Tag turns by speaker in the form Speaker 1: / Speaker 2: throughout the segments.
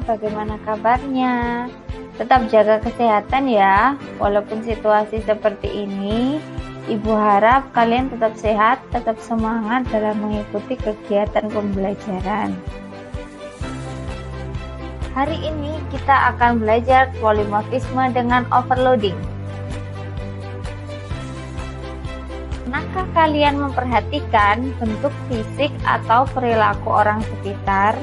Speaker 1: bagaimana kabarnya? Tetap jaga kesehatan ya. Walaupun situasi seperti ini, Ibu harap kalian tetap sehat, tetap semangat dalam mengikuti kegiatan pembelajaran. Hari ini kita akan belajar polimorfisme dengan overloading. Pernahkah kalian memperhatikan bentuk fisik atau perilaku orang sekitar?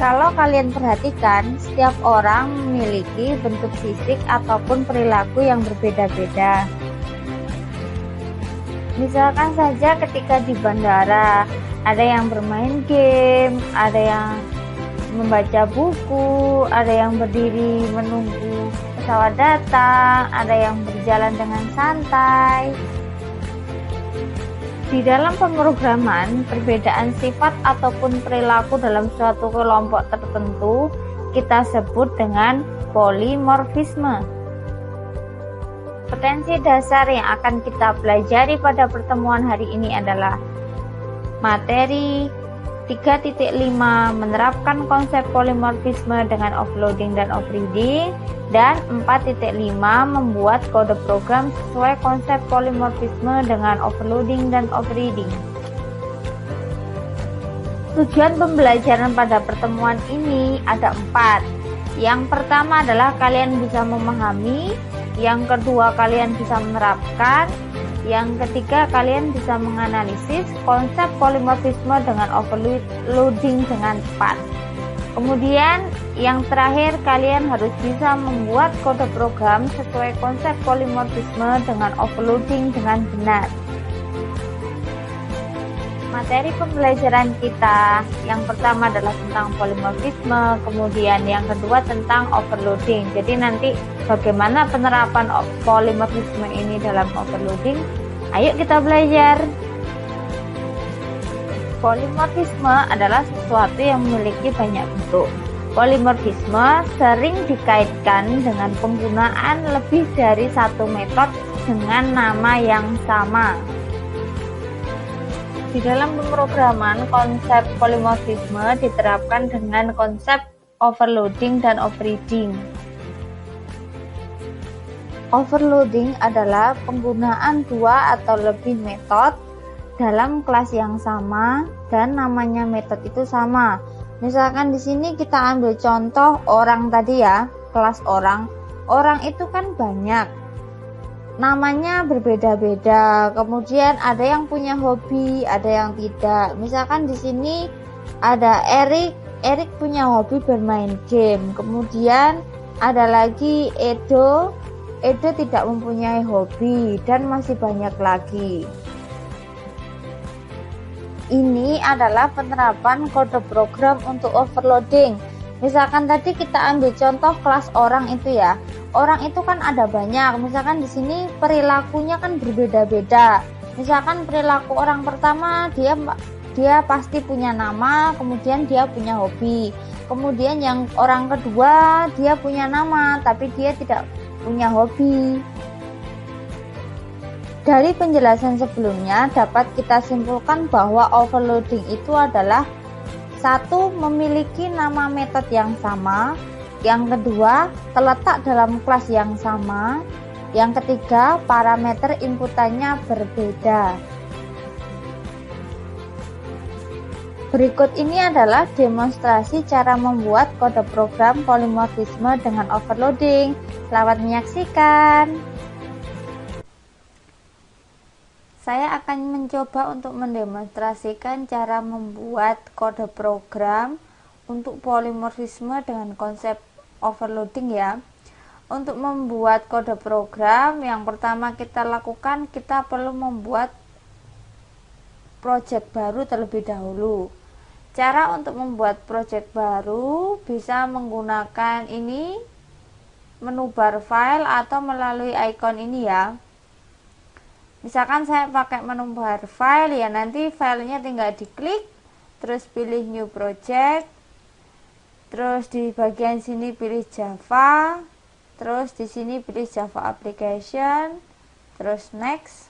Speaker 1: Kalau kalian perhatikan, setiap orang memiliki bentuk fisik ataupun perilaku yang berbeda-beda. Misalkan saja ketika di bandara, ada yang bermain game, ada yang membaca buku, ada yang berdiri menunggu pesawat datang, ada yang berjalan dengan santai. Di dalam pemrograman, perbedaan sifat ataupun perilaku dalam suatu kelompok tertentu kita sebut dengan polimorfisme. Potensi dasar yang akan kita pelajari pada pertemuan hari ini adalah materi 3.5 menerapkan konsep polimorfisme dengan offloading dan offreading, dan 4.5 membuat kode program sesuai konsep polimorfisme dengan overloading dan offreading. Tujuan pembelajaran pada pertemuan ini ada 4. Yang pertama adalah kalian bisa memahami, yang kedua kalian bisa menerapkan, yang ketiga kalian bisa menganalisis konsep polimorfisme dengan overloading dengan tepat. Kemudian yang terakhir kalian harus bisa membuat kode program sesuai konsep polimorfisme dengan overloading dengan benar. Materi pembelajaran kita yang pertama adalah tentang polimorfisme, kemudian yang kedua tentang overloading. Jadi nanti bagaimana penerapan polimorfisme ini dalam overloading? Ayo kita belajar. Polimorfisme adalah sesuatu yang memiliki banyak bentuk. Polimorfisme sering dikaitkan dengan penggunaan lebih dari satu metode dengan nama yang sama. Di dalam pemrograman, konsep polimorfisme diterapkan dengan konsep overloading dan offreading. Overloading adalah penggunaan 2 atau lebih metode dalam kelas yang sama dan namanya metode itu sama. Misalkan di sini kita ambil contoh orang tadi ya, kelas orang. Orang itu kan banyak. Namanya berbeda-beda. Kemudian ada yang punya hobi, ada yang tidak. Misalkan di sini ada Erik. Erik punya hobi bermain game. Kemudian ada lagi Edo. Edo tidak mempunyai hobi, dan masih banyak lagi. Ini adalah penerapan kode program untuk overloading. Misalkan tadi kita ambil contoh kelas orang itu ya. Orang itu kan ada banyak. Misalkan di sini perilakunya kan berbeda-beda. Misalkan perilaku orang pertama dia pasti punya nama, kemudian dia punya hobi. Kemudian yang orang kedua dia punya nama tapi dia tidak punya hobi. Dari penjelasan sebelumnya dapat kita simpulkan bahwa overloading itu adalah 1. Memiliki nama metode yang sama, yang kedua terletak dalam kelas yang sama, yang ketiga parameter inputannya berbeda. Berikut ini adalah demonstrasi cara membuat kode program polimorfisme dengan overloading. Selamat menyaksikan. Saya akan mencoba untuk mendemonstrasikan cara membuat kode program untuk polimorfisme dengan konsep overloading ya. Untuk membuat kode program, yang pertama kita lakukan, kita perlu membuat project baru terlebih dahulu. Cara untuk membuat project baru bisa menggunakan ini, menu bar file, atau melalui icon ini ya. Misalkan saya pakai menu bar file ya, nanti filenya tinggal diklik, terus pilih new project, terus di bagian sini pilih Java, terus di sini pilih Java application, terus next.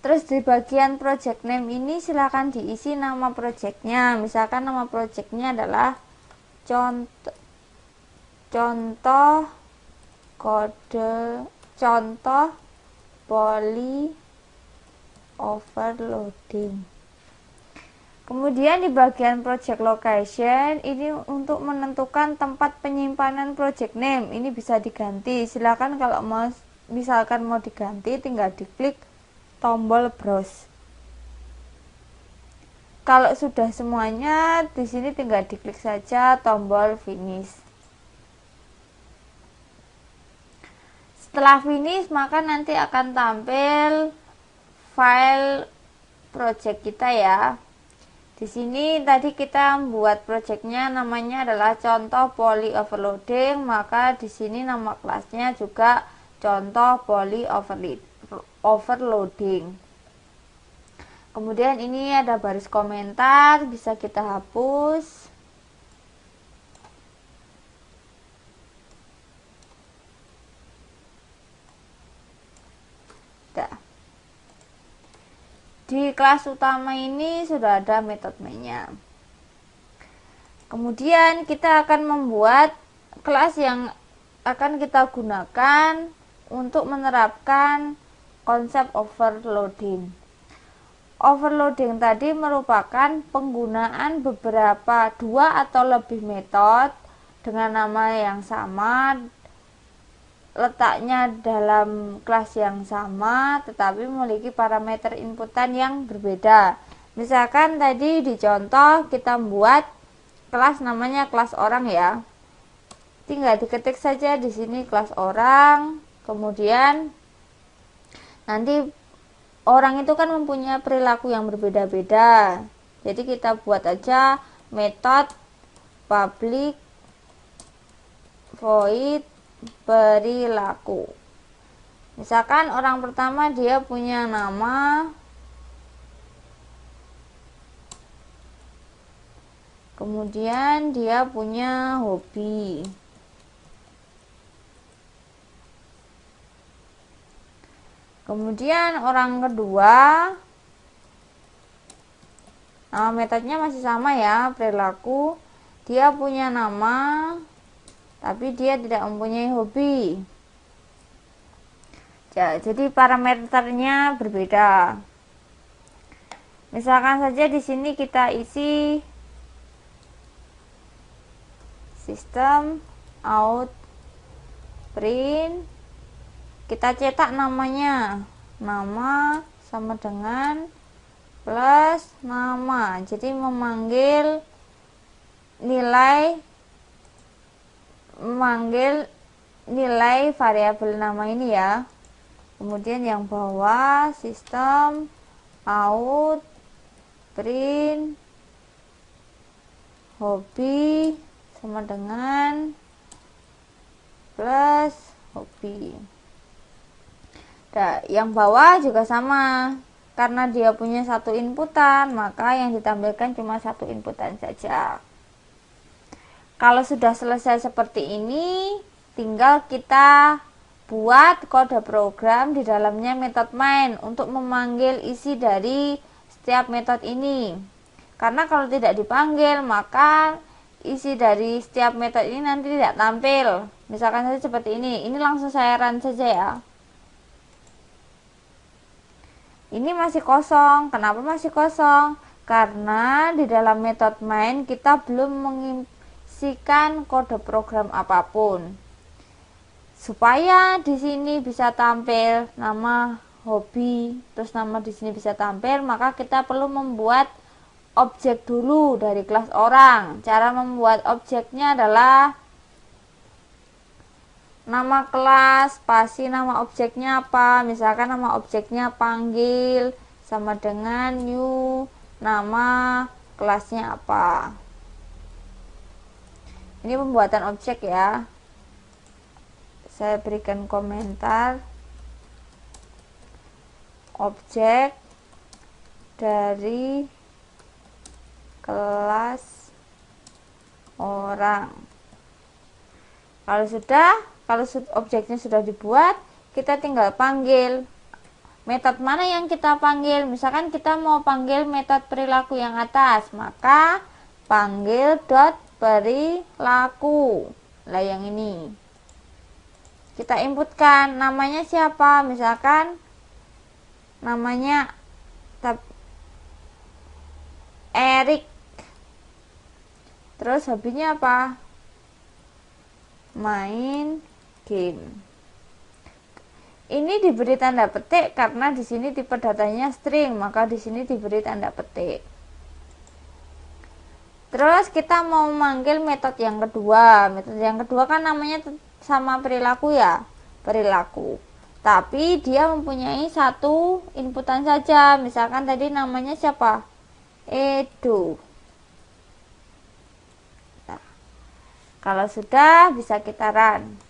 Speaker 1: Terus di bagian project name ini silakan diisi nama projectnya. Misalkan nama projectnya adalah contoh poly overloading. Kemudian di bagian project location ini untuk menentukan tempat penyimpanan project name, ini bisa diganti. Silakan kalau misalkan mau diganti tinggal diklik tombol browse. Kalau sudah semuanya, di sini tinggal diklik saja tombol finish. Setelah finish, maka nanti akan tampil file project kita ya. Di sini tadi kita membuat projectnya namanya adalah contoh poly overloading, maka di sini nama kelasnya juga contoh poly overloading. Kemudian ini ada baris komentar, bisa kita hapus. Di kelas utama ini sudah ada metode mainnya. Kemudian kita akan membuat kelas yang akan kita gunakan untuk menerapkan konsep overloading. Overloading tadi merupakan penggunaan beberapa 2 atau lebih metode dengan nama yang sama, letaknya dalam kelas yang sama, tetapi memiliki parameter inputan yang berbeda. Misalkan tadi di contoh kita membuat kelas namanya kelas orang ya. Tinggal diketik saja di sini kelas orang, kemudian nanti orang itu kan mempunyai perilaku yang berbeda-beda. Jadi kita buat aja metode public void perilaku. Misalkan orang pertama dia punya nama, kemudian dia punya hobi. Kemudian orang kedua, nama metodenya masih sama ya, perilaku. Dia punya nama, tapi dia tidak mempunyai hobi. Jadi parameternya berbeda. Misalkan saja di sini kita isi sistem out print, kita cetak namanya, nama sama dengan plus nama, jadi memanggil nilai variabel nama ini ya. Kemudian yang bawah sistem out print hobi sama dengan plus hobi. Nah, yang bawah juga sama, karena dia punya satu inputan, maka yang ditampilkan cuma satu inputan saja. Kalau sudah selesai seperti ini, tinggal kita buat kode program di dalamnya metode main untuk memanggil isi dari setiap metode ini. Karena kalau tidak dipanggil, maka isi dari setiap metode ini nanti tidak tampil. Misalkan saja seperti ini langsung saya run saja ya. Ini masih kosong. Kenapa masih kosong? Karena di dalam metode main kita belum mengisikan kode program apapun. Supaya di sini bisa tampil nama hobi, terus nama di sini bisa tampil, maka kita perlu membuat objek dulu dari kelas orang. Cara membuat objeknya adalah nama kelas, spasi nama objeknya apa, misalkan nama objeknya panggil sama dengan new, nama kelasnya apa. Ini pembuatan objek ya. Saya berikan komentar objek dari kelas orang. Kalau objeknya sudah dibuat, kita tinggal panggil metode mana yang kita panggil. Misalkan kita mau panggil metode perilaku yang atas, maka panggil dot perilaku. Lah yang ini kita inputkan namanya siapa, misalkan namanya Erik, terus hobinya apa, main game. Ini diberi tanda petik karena di sini tipe datanya string, maka di sini diberi tanda petik. Terus kita mau memanggil metode yang kedua. Metode yang kedua kan namanya sama perilaku ya, perilaku. Tapi dia mempunyai satu inputan saja. Misalkan tadi namanya siapa? Edo. Nah, kalau sudah bisa kita run.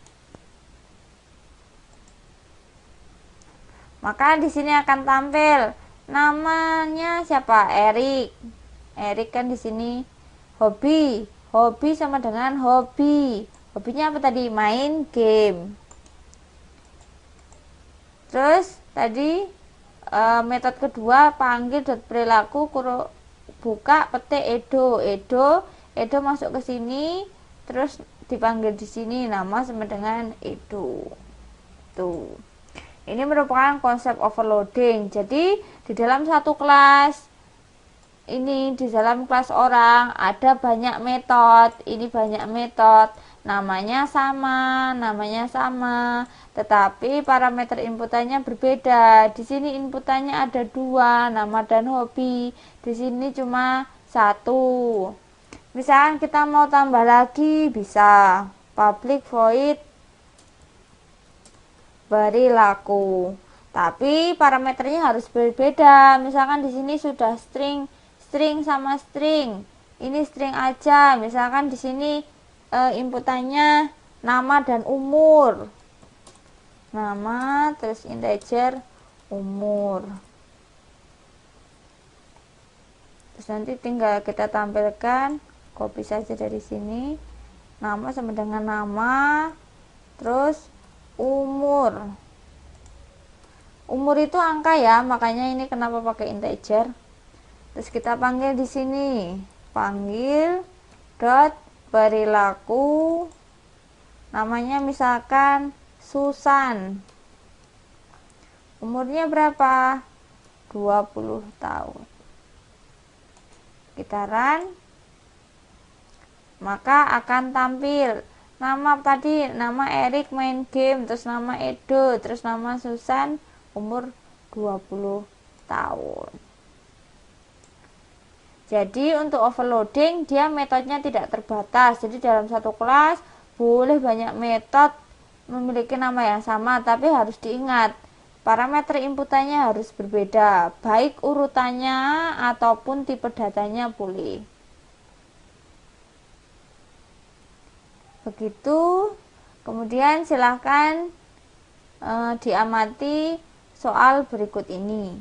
Speaker 1: Maka di sini akan tampil namanya siapa? Erik. Erik kan di sini hobi. Hobi sama dengan hobi. Hobinya apa tadi? Main game. Terus tadi metode kedua panggil dot perilaku buka petik Edo. Edo masuk ke sini, terus dipanggil di sini nama sama dengan Edo. Tuh. Ini merupakan konsep overloading. Jadi di dalam satu kelas ini, di dalam kelas orang ada banyak metode. Ini banyak metode, namanya sama, tetapi parameter inputannya berbeda. Di sini inputannya ada dua, nama dan hobi. Di sini cuma satu. Misalkan kita mau tambah lagi, bisa public void perilaku, tapi parameternya harus berbeda. Misalkan di sini sudah string sama string, ini string aja. Misalkan di sini inputannya nama dan umur, nama terus integer umur. Terus nanti tinggal kita tampilkan, copy saja dari sini, nama sama dengan nama, terus umur itu angka ya, makanya ini kenapa pakai integer. Terus kita panggil di sini, panggil dot perilaku, namanya misalkan Susan, umurnya berapa? 20 tahun. Kita run, maka akan tampil nama tadi, nama Erik main game, terus nama Edo, terus nama Susan umur 20 tahun. Jadi untuk overloading dia metodenya tidak terbatas. Jadi dalam satu kelas boleh banyak metode memiliki nama yang sama, tapi harus diingat parameter inputannya harus berbeda, baik urutannya ataupun tipe datanya boleh. Begitu. Kemudian silahkan diamati soal berikut ini.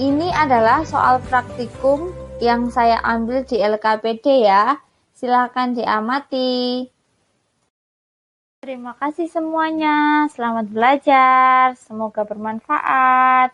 Speaker 1: Ini adalah soal praktikum yang saya ambil di LKPD ya. Silahkan diamati. Terima kasih semuanya. Selamat belajar. Semoga bermanfaat.